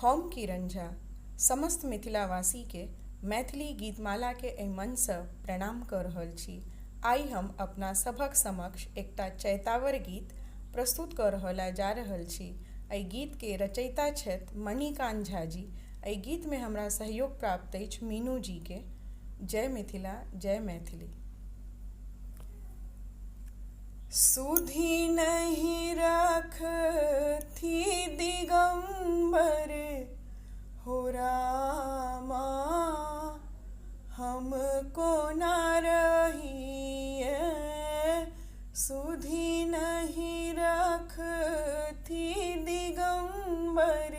हम किरण झा समस्त मिथिलावासी के मैथिली गीतमाला के एहि मंच सँ प्रणाम कऽ रहल छी। आइ हम अपना सभक समक्ष एकटा चैतावर गीत प्रस्तुत कऽ जा रहल छी। एहि गीत के रचयिता छथि मणिकांत झा जी। एहि गीत में हमरा सहयोग प्राप्त अछि मीनू जी के। जय मिथिला, जय मैथिली। सुधि नहीं रखथि दिगंबर हो रामा, हमको न रहिए। सुधि नहीं रखथि दिगंबर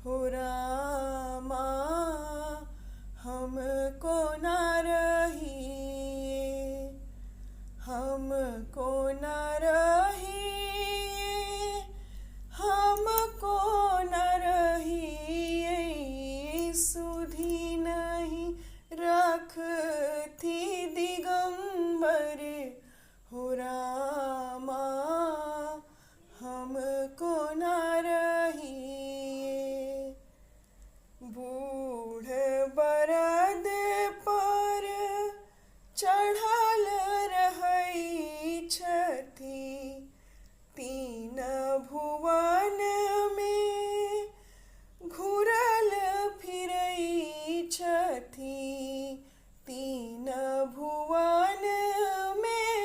हो रामा, हमको न रहिए। हमको न रहिए, हमको न रहिए। सुधि नहीं रखथि दिगंबर हो रामा, हमको न रहिए। बूढ़ बरद पर चढ़ल रहै छथि, तीन भुवन में घुरल फिरै छथि। तीन भुवन में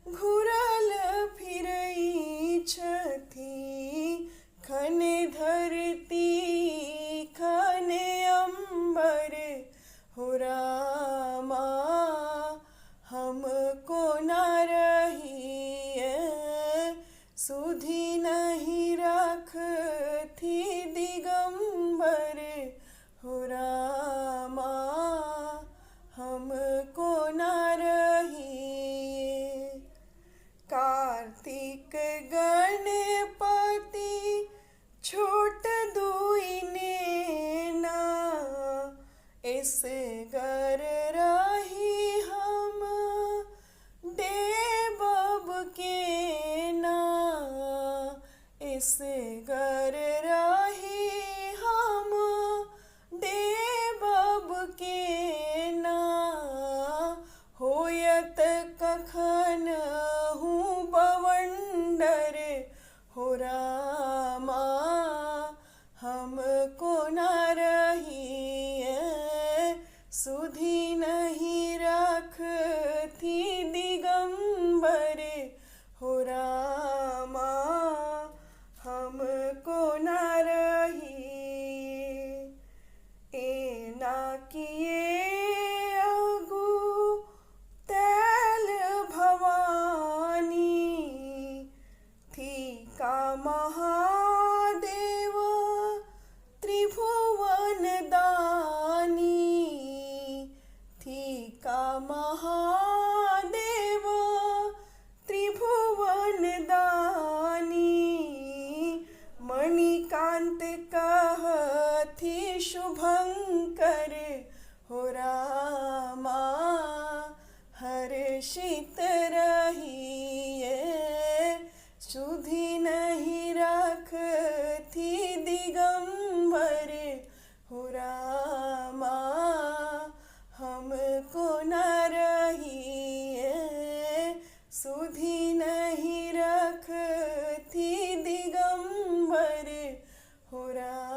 घुरल फिरै छथि। खने धरती खने अम्बर हो रामा, हमको न रहिए। सुधि नहीं रखथि दिगंबर हो रामा, हमको न रहिए। कार्तिक गणपति छोट दुई नेना, एसगर रही हम देवब के ना। एसगर रही हम देवब के ना। होयत कखन हूँ बवंडर हो रामा, हमको न रहिए। सुधि नहीं रखथि दिगंबर हो रामा, हमको न रहिए। एना किए अगु तैल भवानी, थी का महादेव त्रिभुवन दानी। थी का महादेव त्रिभुवन दानी। मणिकांत कहथि शुभंकर हो रामा, हर्षित रहिए। सुधि नहीं रखथि दिगंबर हो रामा, हमको न रहिए। सुधि नहीं रखथि दिगंबर हो रामा।